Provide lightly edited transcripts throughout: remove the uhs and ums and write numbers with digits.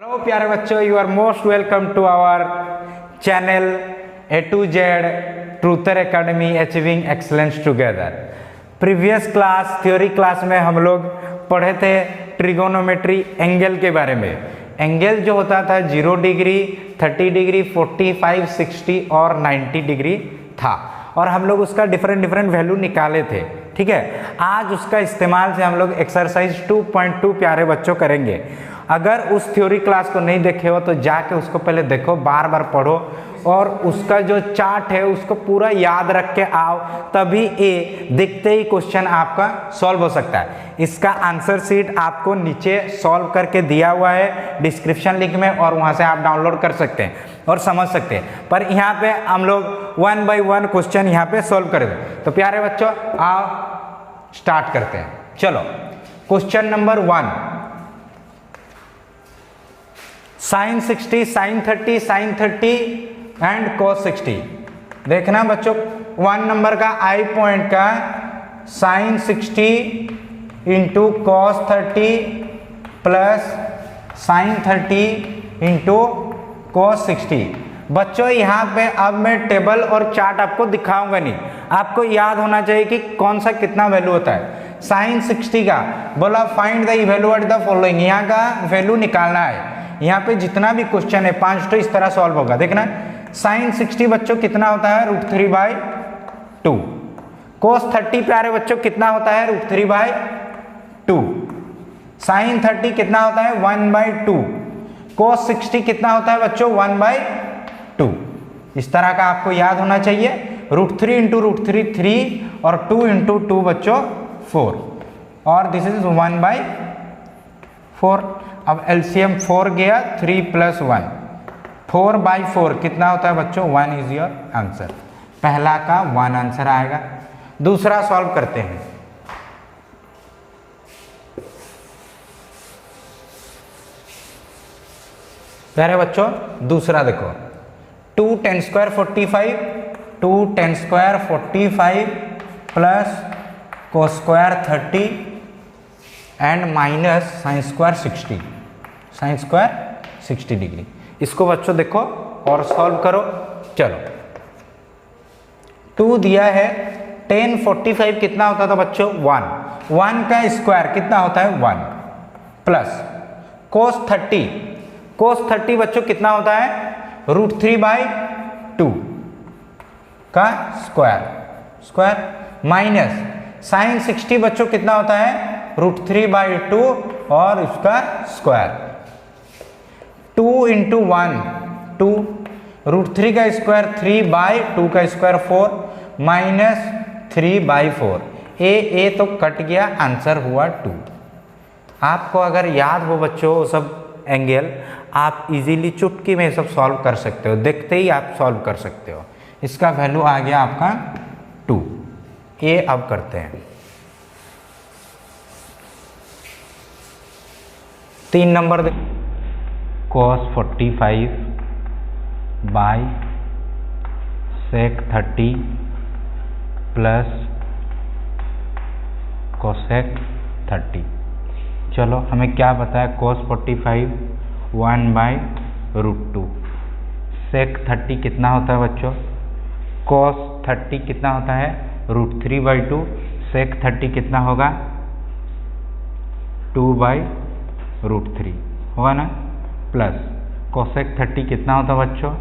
Hello प्यारे बच्चों, you are most welcome to our channel A to Z truther academy achieving excellence together. Previous class theory class में हम लोग पढ़े थे ट्रिगोनोमेट्री एंगल के बारे में। एंगल जो होता था 0 डिग्री, 30 डिग्री, 45, 60 और 90 डिग्री था और हम लोग उसका डिफरेंट वैल्यू निकाले थे। ठीक है, आज उसका इस्तेमाल से हम लोग एक्सरसाइज 2.2 प्यारे बच्चों करेंगे। अगर उस थ्योरी क्लास को नहीं देखे हो तो जाके उसको पहले देखो, बार बार पढ़ो और उसका जो चार्ट है उसको पूरा याद रख के आओ, तभी ये दिखते ही क्वेश्चन आपका सॉल्व हो सकता है। इसका आंसर शीट आपको नीचे सॉल्व करके दिया हुआ है डिस्क्रिप्शन लिंक में और वहां से आप डाउनलोड कर सकते हैं और समझ सकते हैं। पर यहाँ पे हम लोग 1 बाय 1 क्वेश्चन यहाँ पे सॉल्व करेंगे। तो प्यारे बच्चों आओ स्टार्ट करते हैं। चलो question number 1, sine 60, sine 30, sine 30 and cos 60। देखना बच्चों 1 नंबर का आई पॉइंट का sine 60 into cos 30 plus sine 30 into cos 60। बच्चों यहाँ पे अब मैं टेबल और चार्ट आपको दिखाऊंगा नहीं, आपको याद होना चाहिए कि कौन सा कितना वैल्यू होता है। साइन 60 का बोला find the value at the following, यहाँ का वैल्यू निकालना है। यहाँ पे जितना भी क्वेश्चन है 5 तो इस तरह सॉल्व होगा। देखना साइन 60 बच्चों कितना होता है √3/2। cos 30 प्यारे बच्चों कितना होता है √3/2। साइन 30 कितना होता है 1/2। cos 60 कितना होता है बच्चों 1/2। इस तरह का आपको याद होना चाहिए। √3 इंटू √3 3 और 2 इंटू 2 बच्चों 4 और दिस इज 1/4। अब एलसीएम 4 गया, 3 + 1 4/4 कितना होता है बच्चों 1 इज योर आंसर। पहला का 1 आंसर आएगा। दूसरा सॉल्व करते हैं। प्यारे बच्चों दूसरा देखो 2 10 square 45, 2 10 square 45 plus cos square 30 and minus sine square 60, sine square 60 degree. इसको बच्चों देखो और सॉल्व करो। चलो 2 दिया है, 10 45 कितना होता था बच्चों 1 का स्क्वायर कितना होता है 1 प्लस cos 30 बच्चों कितना होता है √3/2 का स्क्वायर माइनस साइन 60 बच्चों कितना होता है √3/2 और उसका स्क्वायर। 2 इंटू 1 2, √3 का स्क्वायर 3/2 का स्क्वायर 4 माइनस 3/4। ए तो कट गया, आंसर हुआ 2। आपको अगर याद हो बच्चों वो सब एंगल, आप इजीली चुटकी में सब सॉल्व कर सकते हो, देखते ही आप सॉल्व कर सकते हो। इसका वैल्यू आ गया आपका 2। ये अब करते हैं 3 number cos 45 by sec 30 plus cosec 30। चलो हमें क्या पता है cos 45 1/√2। sec 30 कितना होता है बच्चों cos 30 कितना होता है √3/2। sec 30 कितना होगा 2/√3 होगा ना, प्लस cosec 30 कितना होता है बच्चों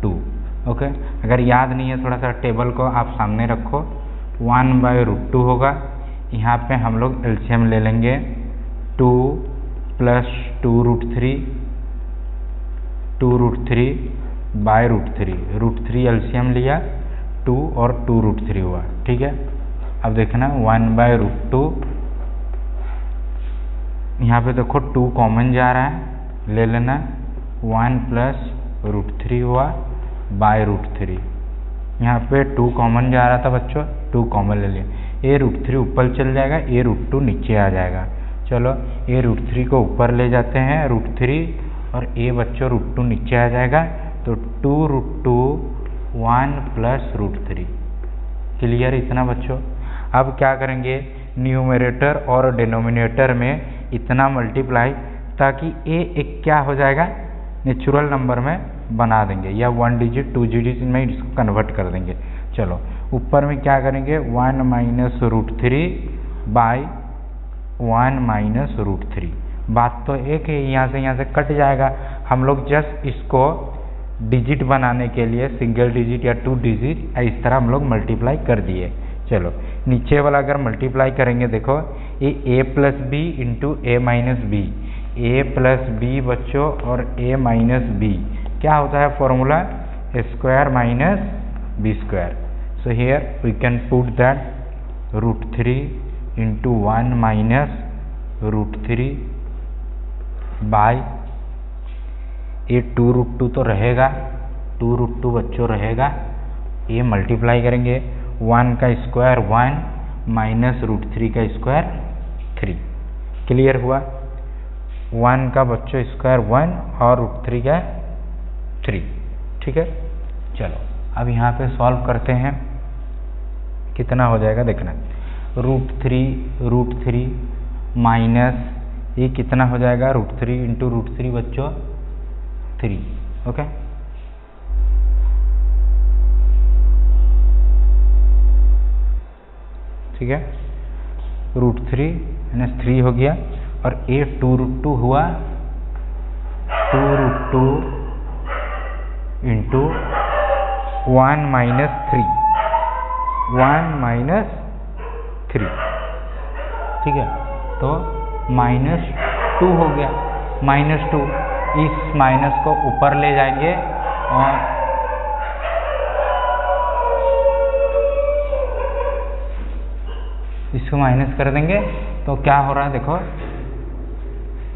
2। ओके, अगर याद नहीं है थोड़ा सा टेबल को आप सामने रखो, 1/√2 होगा। यहाँ पे हम लोग एलसीएम ले लेंगे 2 + 2√3 √3 एलसीएम लिया 2 और 2√3 हुआ। ठीक है, अब देखना 1/√2, यहाँ पे देखो 2 कॉमन जा रहा है, ले लेना 1 + √3 हुआ /√3। यहाँ पे 2 कॉमन जा रहा था बच्चों, 2 कॉमन ले लिया, ये √3 ऊपर चल जाएगा, ये √2 नीचे आ जाएगा। चलो ये √3 को ऊपर ले जाते हैं √3 और ये बच्चों √2 नीचे आ जाएगा, तो 2√2 1 + √3। क्लियर इतना बच्चों। अब क्या करेंगे न्यूमरेटर और डिनोमिनेटर में इतना मल्टीप्लाई ताकि ए एक क्या हो जाएगा, नेचुरल नंबर में बना देंगे, या 1 डिजिट 2 डिजिट में इसको कन्वर्ट कर देंगे। चलो ऊपर में क्या करेंगे, 1 minus root 3 by 1 minus root 3। बात तो एक है, यहाँ से कट जाएगा। हम लोग जस्ट इसको डिजिट बनाने के लिए सिंगल डिजिट या 2 डिजिट इस तरह हम लोग मल्टीप्लाई कर दिए। चलो नीचे वाला अगर मल्टीप्लाई करेंगे, देखो ये a plus B into A minus B, A plus B बच्चों और a माइनस बी क्या होता है formula, A square minus B square. So here we can put that root 3 into 1 minus root 3 by ये 2 root 2 तो रहेगा, 2 root 2 बच्चों रहेगा, ये मल्टीप्लाई करेंगे 1 का स्क्वायर 1 माइनस रूट 3 का स्क्वायर 3। क्लियर हुआ, 1 का बच्चों स्क्वायर 1 और रूट 3 का 3। ठीक है, चलो अब यहाँ पे सॉल्व करते हैं, कितना हो जाएगा देखना, रूट 3 माइनस ये कितना हो जाएगा, रूट 3 इंटू रूट 3 बच्चों 3। ओके, ठीक है, रूट 3 माइनस 3 हो गया, और ए 2 रूट 2 हुआ, 2 रूट 2 इंटू 1 माइनस 3, 1 माइनस 3। ठीक है, तो माइनस 2 हो गया, माइनस 2, इस माइनस को ऊपर ले जाएंगे और इसको माइनस कर देंगे, तो क्या हो रहा है देखो,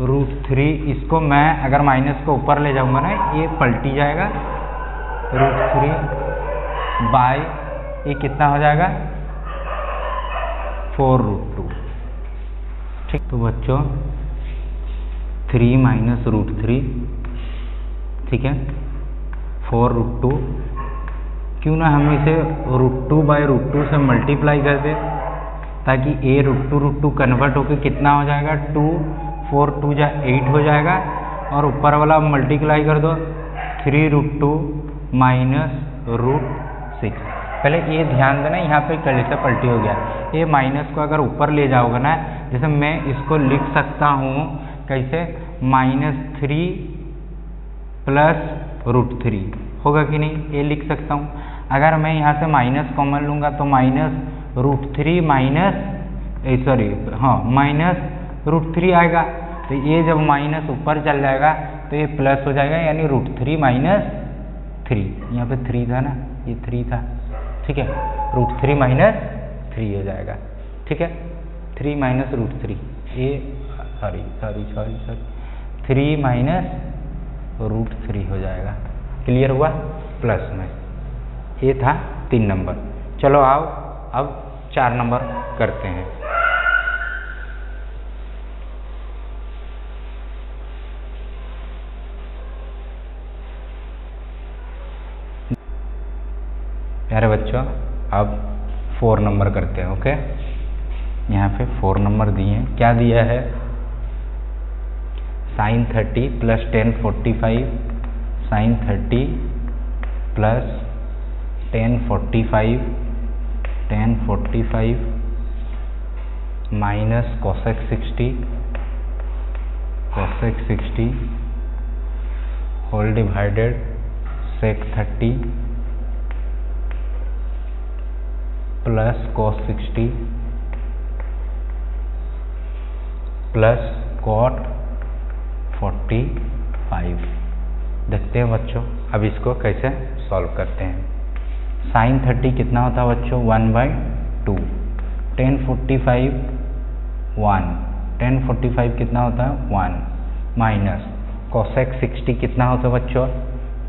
रूट 3 इसको मैं अगर माइनस को ऊपर ले जाऊंगा ना, ये पलटी जाएगा, रूट 3 बाई ये कितना हो जाएगा, 4 रूट 2। ठीक, तो बच्चों 3 माइनस रूट 3, ठीक है, 4 रूट 2, क्यों ना हम इसे रूट 2 बाई रूट 2 से मल्टीप्लाई कर दें, ताकि ए रूट 2 कन्वर्ट होकर कितना हो जाएगा, 2 4 2 जा 8 हो जाएगा, और ऊपर वाला मल्टीप्लाई कर दो 3 रूट 2 माइनस रूट 6। पहले ये ध्यान देना, यहाँ पे कैसे पलटी हो गया, ये माइनस को अगर ऊपर ले जाओगे ना, जैसे मैं इसको लिख सकता हूँ कैसे, -3 प्लस रूट 3 होगा कि नहीं, ये लिख सकता हूँ। अगर मैं यहाँ से माइनस कॉमन लूँगा तो माइनस रूट 3 माइनस रूट 3 आएगा, तो ये जब माइनस ऊपर चल जाएगा तो ये प्लस हो जाएगा, यानी रूट 3 माइनस 3, यहाँ पे 3 था ना, ये 3 था, ठीक है, रूट 3 माइनस 3 हो जाएगा। ठीक है, 3 माइनस रूट 3, ये सॉरी 3 माइनस रूट 3 हो जाएगा। क्लियर हुआ, प्लस में ये था 3 नंबर। चलो आओ अब 4 नंबर करते हैं। प्यारे बच्चों अब 4 नंबर करते हैं। ओके, यहाँ पे 4 नंबर दिए हैं, क्या दिया है, sin 30 plus 1045, sin 30 plus 1045 minus cosec 60 whole divided sec 30 plus cos 60 plus cot 45। देखते हैं बच्चों अब इसको कैसे सॉल्व करते हैं। sin 30 कितना होता है बच्चों, 1/2, 1045 1, 1045 कितना होता है 1, माइनस cosec 60 कितना होता है बच्चों,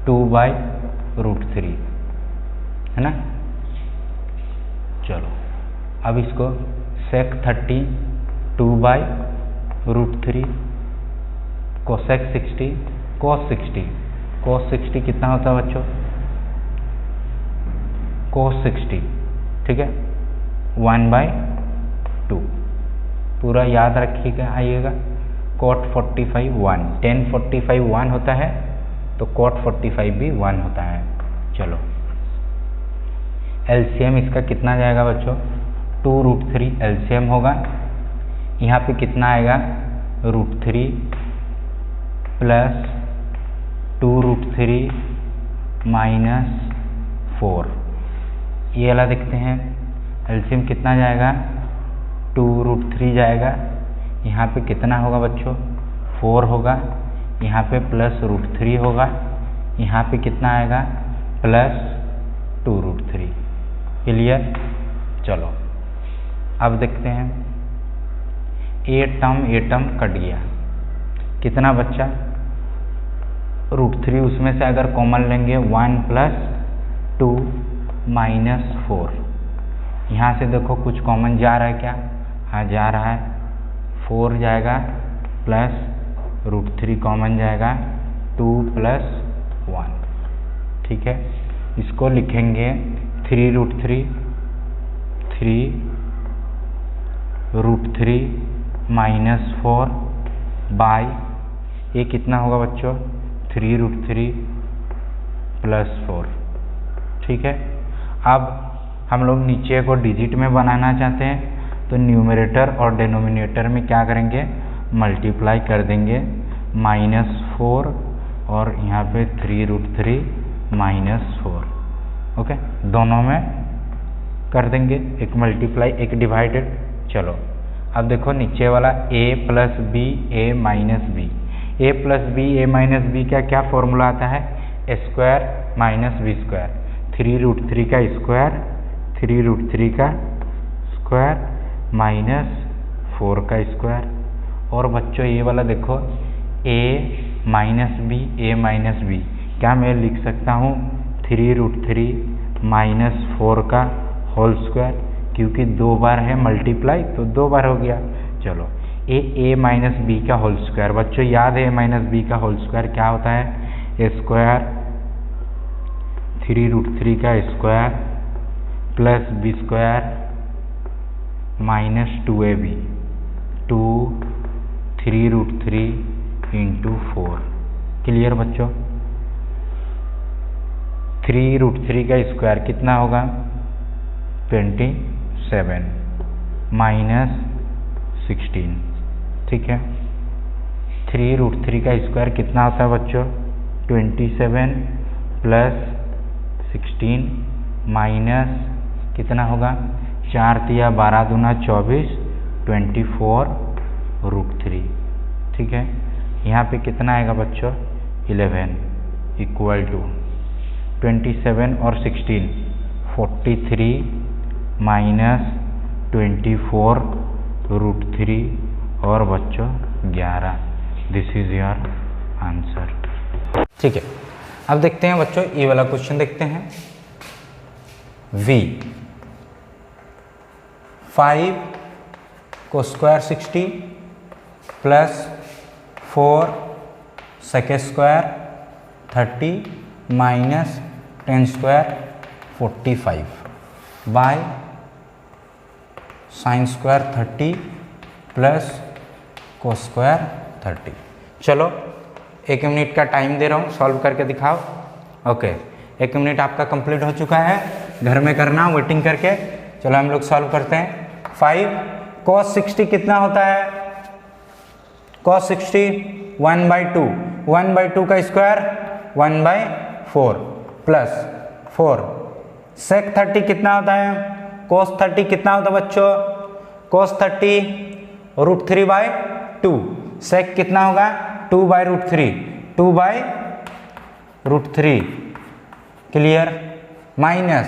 2/√3, है ना। चलो अब इसको sec 30 2/√3, cosec 60 cos 60 कितना होता है बच्चों, cos 60, ठीक है, 1/2, पूरा याद रखिएगा आइएगा। cot 45 1, tan 45 1 होता है तो cot 45 भी 1 होता है। चलो एलसीएम इसका कितना जाएगा बच्चों, 2√3 एलसीएम होगा। यहाँ पे कितना आएगा, √3 प्लस 2√3 माइनस 4। ये वाला देखते हैं एलसीएम कितना जाएगा, 2√3 जाएगा। यहाँ पे कितना होगा बच्चों, 4 होगा। यहाँ पे प्लस √3 होगा। यहाँ पे कितना आएगा, प्लस 2√3। क्लियर। चलो अब देखते हैं, ए टर्म कट गया, कितना बच्चा, √3 उसमें से अगर कॉमन लेंगे 1 प्लस 2 माइनस 4। यहाँ से देखो कुछ कॉमन जा रहा है क्या, हाँ जा रहा है, 4 जाएगा प्लस √3 कॉमन जाएगा, 2 प्लस 1। ठीक है, इसको लिखेंगे 3√3 माइनस 4 बाय, ये कितना होगा बच्चों, 3√3 प्लस 4। ठीक है, अब हम लोग नीचे को डिजिट में बनाना चाहते हैं तो न्यूमरेटर और डिनोमिनेटर में क्या करेंगे, मल्टीप्लाई कर देंगे, -4 और यहाँ पे 3√3 माइनस 4। ओके, दोनों में कर देंगे, एक मल्टीप्लाई एक डिवाइडेड। चलो अब देखो नीचे वाला a plus B a minus B, a plus B a minus B का क्या फॉर्मूला आता है, स्क्वायर माइनस बी स्क्वायर, 3√3 का स्क्वायर, 3√3 का स्क्वायर माइनस 4 का स्क्वायर। और बच्चों ये वाला देखो a माइनस बी, क्या मैं लिख सकता हूँ 3√3 माइनस 4 का होल स्क्वायर, क्योंकि 2 बार है मल्टीप्लाई तो 2 बार हो गया। चलो a माइनस बी का होल स्क्वायर, बच्चों याद है a माइनस बी का होल स्क्वायर क्या होता है, स्क्वायर 3√3 का square plus B square minus 2ab, 2 3√3 into 4। Clear बच्चों, 3√3 का स्क्वायर कितना होगा, 27 माइनस 16। ठीक है, 3√3 का स्क्वायर कितना होता है बच्चों, 27 प्लस 16 माइनस कितना होगा, 4 तिया 12 दूना 24, 24√3। ठीक है, यहाँ पे कितना आएगा बच्चों, 11 इक्वल टू 27 और 16 43 माइनस 24√3 और बच्चों 11। This is your answer. ठीक है, अब देखते हैं बच्चों ये वाला क्वेश्चन देखते हैं। v 5 cos square 60 plus 4 sec square 30 minus 10 square 45 by sine square 30 plus cos square 30। चलो 1 मिनट का टाइम दे रहा हूँ, सॉल्व करके दिखाओ। ओके, 1 मिनट आपका कंप्लीट हो चुका है, घर में करना वेटिंग करके। चलो हम लोग सॉल्व करते हैं। 5 cos 60 कितना होता है, cos 60 1/2, 1/2 का स्क्वायर 1/4 प्लस 4 सेक 30 कितना होता है, cos 30 कितना होता है बच्चों, cos 30 √3/2, सेक कितना होगा 2/√3, 2/√3। क्लियर, माइनस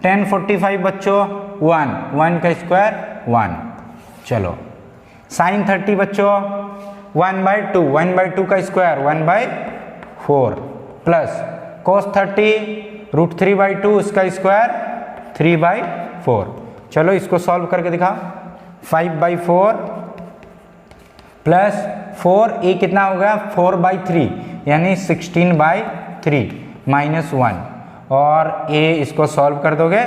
tan 45 बच्चों 1 का स्क्वायर 1। चलो sin 30 बच्चों 1/2 का स्क्वायर 1/4 प्लस cos 30 √3/2 उसका स्क्वायर 3/4। चलो इसको सॉल्व करके दिखाओ। 5/4 प्लस 4 ये कितना होगा 4/3 यानी 16/3 माइनस 1, और ये इसको सॉल्व कर दोगे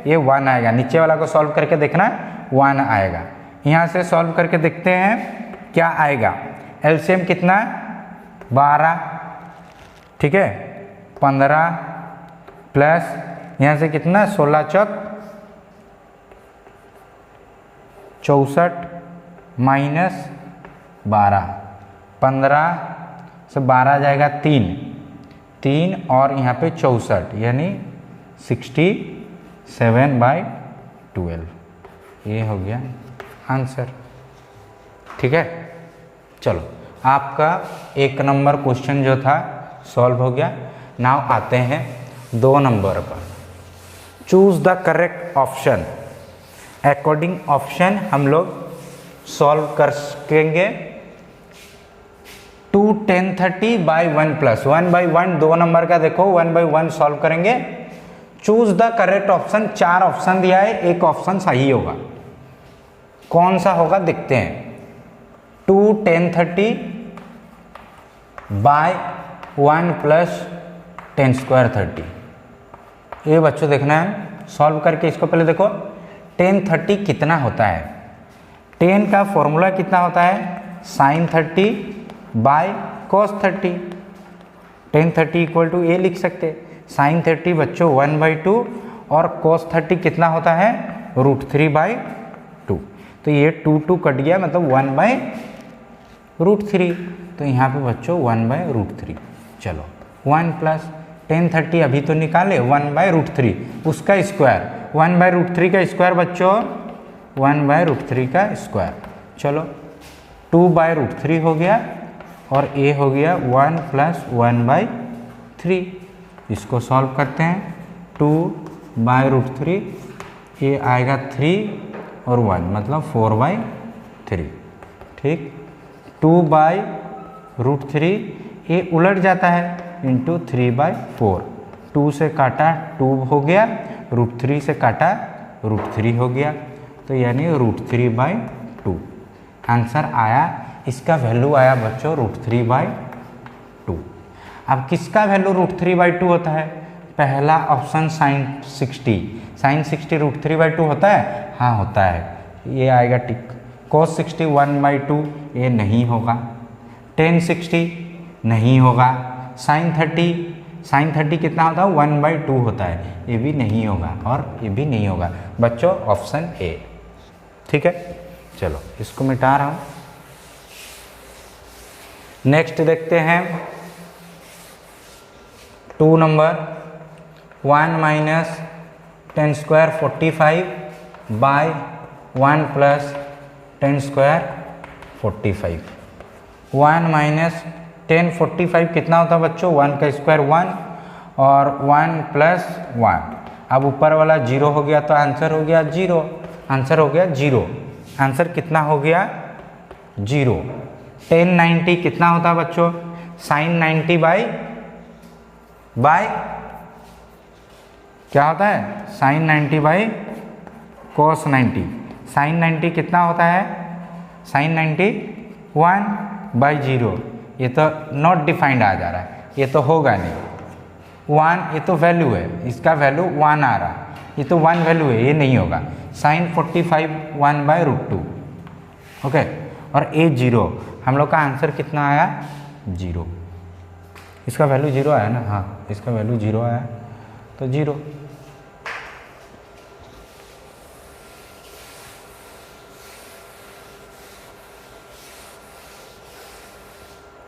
ये 1 आएगा। नीचे वाला को सॉल्व करके देखना 1 आएगा। यहाँ से सॉल्व करके देखते हैं क्या आएगा। एलसीएम कितना, 12, ठीक है, 15 प्लस यहाँ से कितना, 16 चौक 64 माइनस 12, 15 से 12 जाएगा 3 और यहाँ पे 64 यानी 67/12, ये हो गया आंसर। ठीक है, चलो आपका 1 नंबर क्वेश्चन जो था सॉल्व हो गया। नाउ आते हैं 2 नंबर पर। Choose the correct option. According option हम लोग सॉल्व कर सकेंगे। 2 1030/1 प्लस 1/1, 2 नंबर का देखो 1/1 सॉल्व करेंगे। Choose the correct option, 4 option दिया है, एक ऑप्शन सही होगा, कौन सा होगा देखते हैं। 2 1030/1 प्लस 10 स्क्वायर 30, ये बच्चों देखना है सॉल्व करके। इसको पहले देखो 1030 कितना होता है, 10 का फॉर्मूला कितना होता है, sin 30/cos 30। 1030 इक्वल टू ये लिख सकते, sin 30 बच्चों 1/2 और cos 30 कितना होता है, √3/2। तो ये 2 कट गया, मतलब 1/√3। तो यहाँ पे बच्चों 1/√3। चलो 1 प्लस 1030 अभी तो निकाले, 1/√3 उसका स्क्वायर, 1/√3 का स्क्वायर बच्चों 1/√3 का स्क्वायर। चलो 2/√3 हो गया और ये हो गया 1 प्लस 1/3। इसको सॉल्व करते हैं। 2/√3 ये आएगा 3 और 1 मतलब 4/3। ठीक, 2/√3 ये उलट जाता है इंटू 3/4। 2 से काटा 2 हो गया, √3 से काटा √3 हो गया, तो यानी √3/2 आंसर आया। इसका वैल्यू आया बच्चों √3/2। अब किसका वैल्यू √3/2 होता है, पहला ऑप्शन sin 60। sin 60 √3/2 होता है, हाँ होता है, ये आएगा टिक। cos 60 1/2 ये नहीं होगा। tan 60 नहीं होगा। sin 30 कितना होता है, 1/2 होता है, ये भी नहीं होगा और ये भी नहीं होगा बच्चों, ऑप्शन ए। ठीक है, चलो इसको मिटा रहा हूँ। नेक्स्ट देखते हैं 2 number. 1 minus 10 square 45/1 plus 10 square 45। 1 minus 10 45 कितना होता है बच्चों, 1 का स्क्वायर 1 और 1 प्लस 1। अब ऊपर वाला 0 हो गया तो आंसर हो गया 0। आंसर हो गया 0। आंसर कितना हो गया 0। 1090 कितना होता है बच्चों, sin 90 बाय क्या होता है, sin 90/cos 90। sin 90 कितना होता है, sin 90 1/0। ये तो नॉट डिफाइंड आ जा रहा है, ये तो होगा नहीं। 1 ये तो वैल्यू है, इसका वैल्यू 1 आ रहा है, ये तो 1 वैल्यू है, ये नहीं होगा। sin 45 1/√2। ओके, और ए 0, हम लोग का आंसर कितना आया 0। इसका वैल्यू 0 आया ना, हाँ इसका वैल्यू 0 आया, तो 0।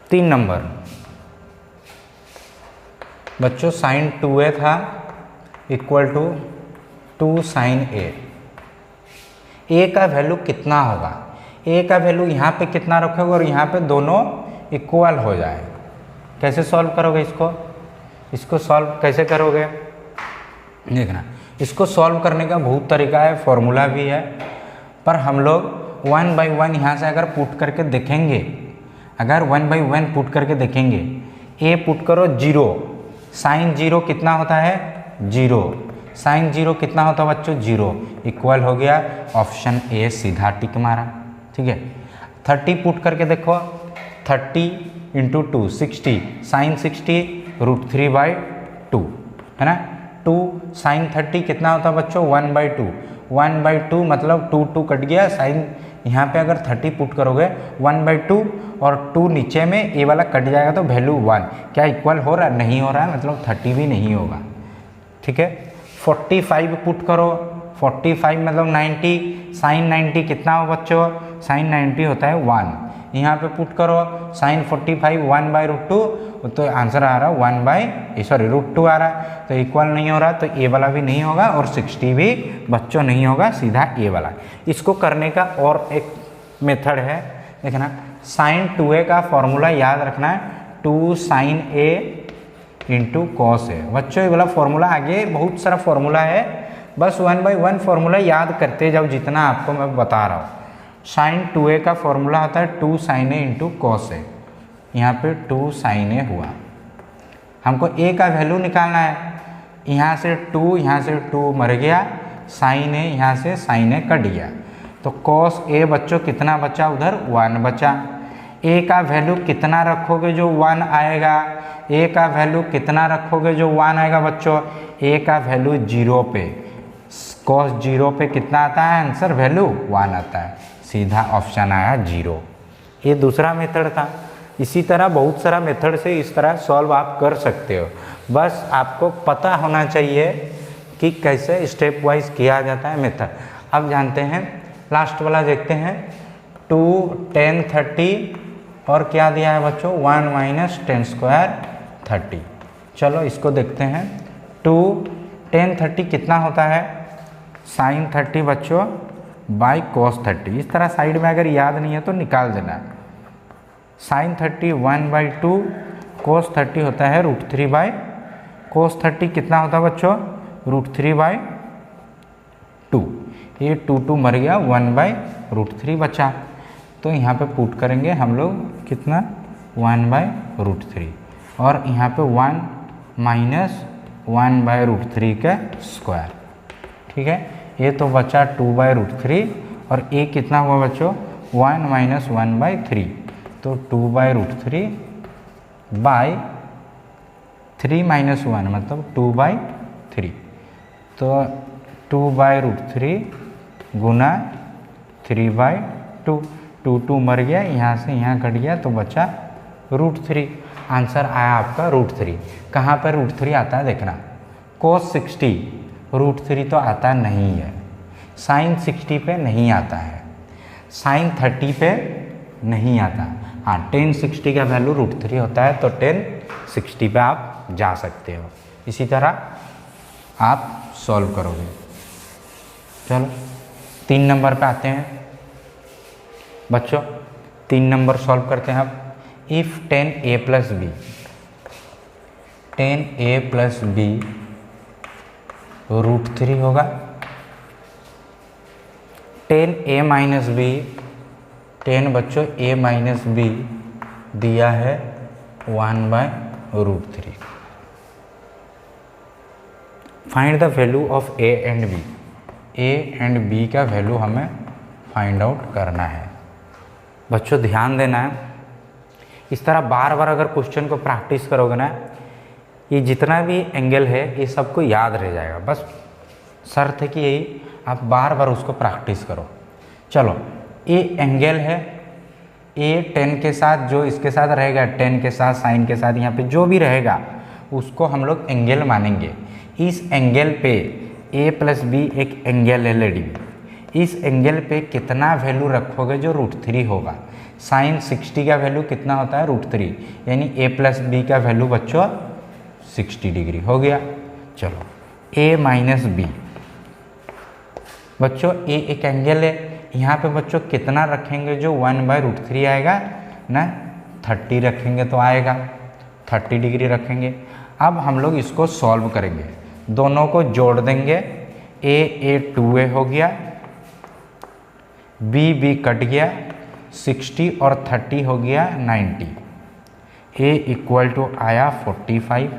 तीन नंबर बच्चों sin 2a था equal to 2 sin a। a का वैल्यू कितना होगा, a का वैल्यू यहाँ पे कितना रखोगे और यहाँ पे दोनों इक्वल हो जाए। कैसे सॉल्व करोगे इसको सॉल्व कैसे करोगे देखना। इसको सॉल्व करने का बहुत तरीका है, फॉर्मूला भी है, पर हम लोग 1/1 यहाँ से अगर पुट करके देखेंगे, अगर 1/1 पुट करके देखेंगे, a पुट करो 0, sin 0 कितना होता है 0, sin 0 कितना होता है बच्चों 0, इक्वल हो गया ऑप्शन ए, सीधा टिक मारा। ठीक है, 30 पुट करके देखो, 30 × 2 60, sin 60 √3/2 है ना। 2 sin 30 कितना होता है बच्चों 1/2, 1/2 मतलब 2 कट गया। साइन यहाँ पे अगर 30 पुट करोगे 1/2 और 2 नीचे में, ए वाला कट जाएगा तो वैल्यू 1। क्या इक्वल हो रहा है? नहीं हो रहा है, मतलब 30 भी नहीं होगा। ठीक है, 45 पुट करो, 45 मतलब 90, साइन 90 कितना हो बच्चों? साइन 90 होता है 1। यहाँ पे पुट करो साइन 45 1/√2, तो आंसर आ रहा है √2 आ रहा है, तो इक्वल नहीं हो रहा, तो ए वाला भी नहीं होगा और 60 भी बच्चों नहीं होगा, सीधा ए वाला। इसको करने का और एक मेथड है, देखना, साइन 2a का फॉर्मूला याद रखना है, 2 sin a into cos A. बच्चों ये वाला फॉर्मूला, आगे बहुत सारा फॉर्मूला है, बस 1/1 फॉर्मूला याद करते जाओ जितना आपको मैं बता रहा हूँ। साइन 2a का फॉर्मूला होता है 2 sin a into cos A. यहाँ पे 2 sin a हुआ, हमको a का वैल्यू निकालना है। यहाँ से 2, यहाँ से 2 मर गया, साइन a यहाँ से साइन a कट गया, तो कॉस a बच्चों कितना बचा? उधर 1 बचा। a का वैल्यू कितना रखोगे जो 1 आएगा? a का वैल्यू कितना रखोगे जो 1 आएगा बच्चों? a का वैल्यू 0 पे, कॉस 0 पे कितना आता है आंसर? वैल्यू 1 आता है, सीधा ऑप्शन आया 0। ये दूसरा मेथड था। इसी तरह बहुत सारा मेथड से इस तरह सॉल्व आप कर सकते हो, बस आपको पता होना चाहिए कि कैसे स्टेप वाइज किया जाता है मेथड। अब जानते हैं, लास्ट वाला देखते हैं, 2 10 30 और क्या दिया है बच्चों? 1 - 10² 30। चलो इसको देखते हैं। 2 10 30 कितना होता है? साइन 30 बच्चों बाई कॉस 30। इस तरह साइड में अगर याद नहीं है तो निकाल देना। साइन 30 1/2, कॉस 30 होता है √3/, कॉस 30 कितना होता है बच्चों? √3/2। ये 2 मर गया, 1/√3 बचा, तो यहाँ पे पुट करेंगे हम लोग कितना? 1/√3, और यहाँ पे 1 - 1/√3 का स्क्वायर। ठीक है, ये तो बचा 2/√3, और a कितना हुआ बच्चों? 1 - 1/3, तो 2/√3 बाई 3 - 1 मतलब 2/3, तो 2/√3 गुना 3/2, 2 मर गया, यहाँ से यहाँ कट गया, तो बचा √3। आंसर आया आपका √3। कहाँ पर √3 आता है देखना, cos 60 √3 तो आता नहीं है, साइन 60 पे नहीं आता है, साइन 30 पे नहीं आता। हाँ, tan 60 का वैल्यू √3 होता है, तो tan 60 पे आप जा सकते हो। इसी तरह आप सॉल्व करोगे। चलो 3 नंबर पे आते हैं बच्चों, 3 नंबर सॉल्व करते हैं अब। If tan a + b, tan a + b √3 होगा, tan a - b, tan बच्चों a - b दिया है 1/√3। Find the value of a and b। a and b का वैल्यू हमें फाइंड आउट करना है। बच्चों ध्यान देना है, इस तरह बार बार अगर क्वेश्चन को प्रैक्टिस करोगे ना, ये जितना भी एंगल है ये सबको याद रह जाएगा। बस शर्त है कि यही आप बार बार उसको प्रैक्टिस करो। चलो, ये एंगल है, ए 10 के साथ जो इसके साथ रहेगा, 10 के साथ, साइन के साथ, यहाँ पे जो भी रहेगा उसको हम लोग एंगल मानेंगे। इस एंगल पे a + b एक एंगल है लेडी, इस एंगल पे कितना वैल्यू रखोगे जो √3 होगा? साइन 60 का वैल्यू कितना होता है? √3, यानी a + b का वैल्यू बच्चों 60 डिग्री हो गया। चलो a - b, बच्चों a एक एंगल है, यहाँ पे बच्चों कितना रखेंगे जो 1/√3 आएगा ना? 30 रखेंगे तो आएगा, 30 डिग्री रखेंगे। अब हम लोग इसको सॉल्व करेंगे, दोनों को जोड़ देंगे, a 2a हो गया, b कट गया, 60 और 30 हो गया 90, a = आया 45।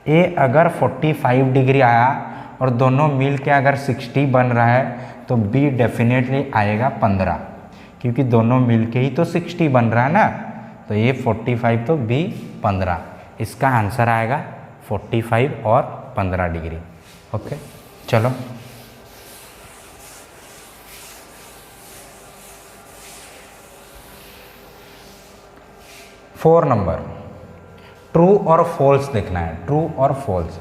a अगर 45 डिग्री आया और दोनों मिल के अगर 60 बन रहा है तो b डेफिनेटली आएगा 15, क्योंकि दोनों मिल के ही तो 60 बन रहा है ना, तो ये 45 तो b 15, इसका आंसर आएगा 45 और 15 डिग्री। ओके, चलो 4 नंबर, ट्रू और फॉल्स देखना है, ट्रू और फॉल्स।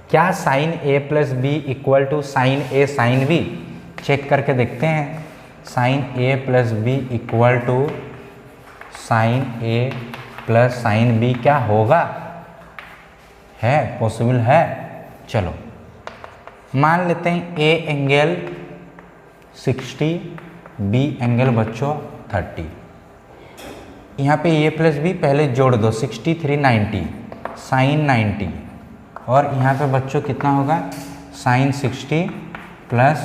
क्या sine A plus B equal to sine A sine B? Check करके देखते हैं। Sine A plus B equal to sine A plus sine B क्या होगा? है पॉसिबल है? चलो मान लेते हैं ए एंगल 60, बी एंगल बच्चों 30। यहाँ पे ए प्लस बी पहले जोड़ दो, 63 90 साइन 90, और यहाँ पे बच्चों कितना होगा? Sign 60 plus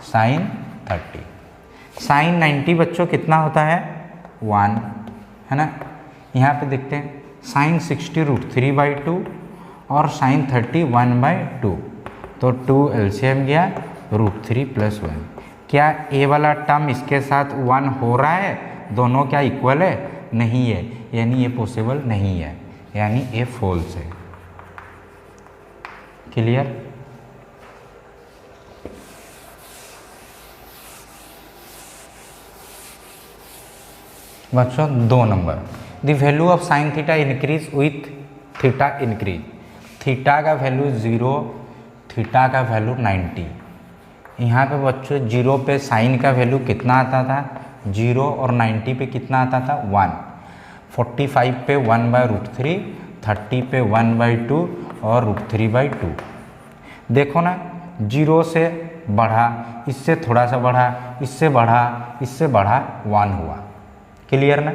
sine 30। साइन 90 बच्चों कितना होता है? 1 है ना। यहाँ पे देखते हैं साइन 60 √3/2 और साइन 30 1/2, तो 2 एलसीएम गया, √3 + 1। क्या ए वाला टर्म इसके साथ 1 हो रहा है? दोनों क्या इक्वल है? नहीं है, यानी ये पॉसिबल नहीं है, यानी ये फॉल्स है। क्लियर? बच्चों 2 number, the value of sine theta increase with theta increase. Theta का वैल्यू 0, थीटा का वैल्यू 90। यहाँ पे बच्चों 0 पे साइन का वैल्यू कितना आता था? 0, और 90 पे कितना आता था? 1। 45 पे 1/√3, 30 पे 1/2 और √3/2। देखो ना, 0 से बढ़ा, इससे थोड़ा सा बढ़ा, इससे बढ़ा, इससे बढ़ा, 1 हुआ। क्लियर ना?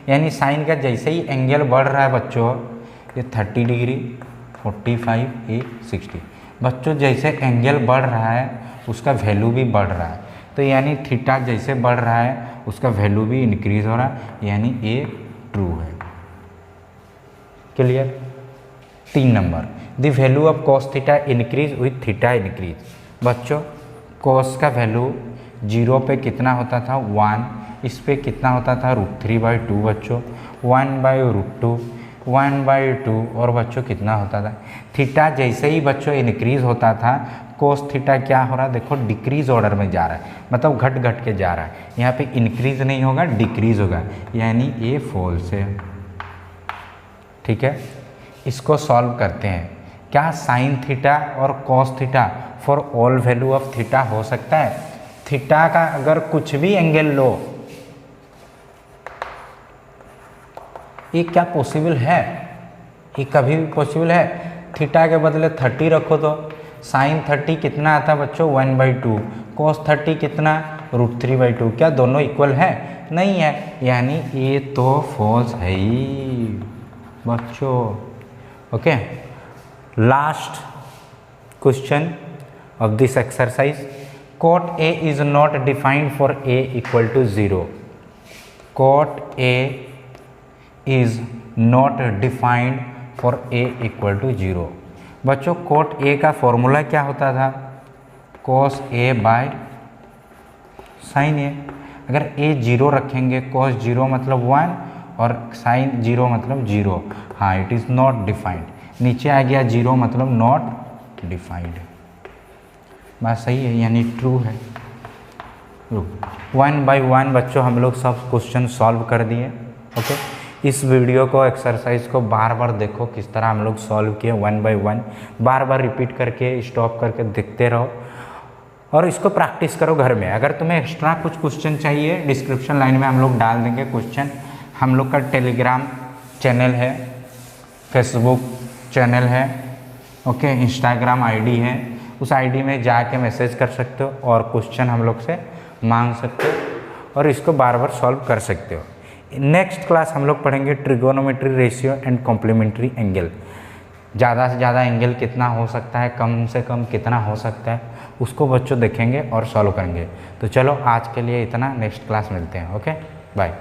यानी साइन का जैसे ही एंगल बढ़ रहा है बच्चों, ये 30 डिग्री, 45, ये 60। बच्चों जैसे एंगल बढ़ रहा है उसका वैल्यू भी बढ़ रहा है, तो यानी थीटा जैसे बढ़ रहा है उसका वैल्यू भी इंक्रीज हो रहा है, यानी ये ट्रू है। Clear? 3 number, the value of cos theta increase with theta increase. बच्चों कॉस का वैल्यू 0 पे कितना होता था? 1, इस पे कितना होता था? √3/2 बच्चों, 1/√2, 1/2, और बच्चों कितना होता था? थीटा जैसे ही बच्चों इंक्रीज होता था, कोस थीटा क्या हो रहा है? देखो डिक्रीज ऑर्डर में जा रहा है, मतलब घट घट के जा रहा है। यहाँ पे इंक्रीज नहीं होगा, डिक्रीज होगा, यानी ये फॉल्स है। ठीक है, इसको सॉल्व करते हैं। क्या साइन थीटा और cos theta for all value of theta हो सकता है? थीटा का अगर कुछ भी एंगल लो, ये क्या पॉसिबल है? ये कभी भी पॉसिबल है? थीटा के बदले 30 रखो तो साइन 30 कितना आता बच्चों? 1/2। कॉस 30 कितना? √3/2। क्या दोनों इक्वल है? नहीं है, यानी ये तो फॉल्स है ही बच्चों। Okay, last question of this exercise, cot A is not defined for A equal to 0. Cot A is not defined for A equal to 0. बच्चों cot A का फॉर्मूला क्या होता था? cos A by sin A। अगर A 0 रखेंगे, cos 0 मतलब 1 और sin 0 मतलब 0। हाँ, इट इज़ नॉट डिफाइंड। नीचे आ गया 0 मतलब नॉट डिफाइंड। बात सही है, यानी ट्रू है। 1 by 1 बच्चों हम लोग सब क्वेश्चन सॉल्व कर दिए। ओके, इस वीडियो को, एक्सरसाइज को बार बार देखो किस तरह हम लोग सॉल्व किए 1 by 1। बार बार रिपीट करके, स्टॉप करके देखते रहो और इसको प्रैक्टिस करो घर में। अगर तुम्हें एक्स्ट्रा कुछ क्वेश्चन चाहिए, डिस्क्रिप्शन लाइन में हम लोग डाल देंगे क्वेश्चन। हम लोग का टेलीग्राम चैनल है, फेसबुक चैनल है, ओके, इंस्टाग्राम आईडी है, उस आईडी में जाके मैसेज कर सकते हो और क्वेश्चन हम लोग से मांग सकते हो और इसको बार बार सॉल्व कर सकते हो। नेक्स्ट क्लास हम लोग पढ़ेंगे trigonometry ratio and complementary angle. ज़्यादा से ज़्यादा एंगल कितना हो सकता है, कम से कम कितना हो सकता है, उसको बच्चों देखेंगे और सॉल्व करेंगे। तो चलो आज के लिए इतना, नेक्स्ट क्लास मिलते हैं। Okay, bye.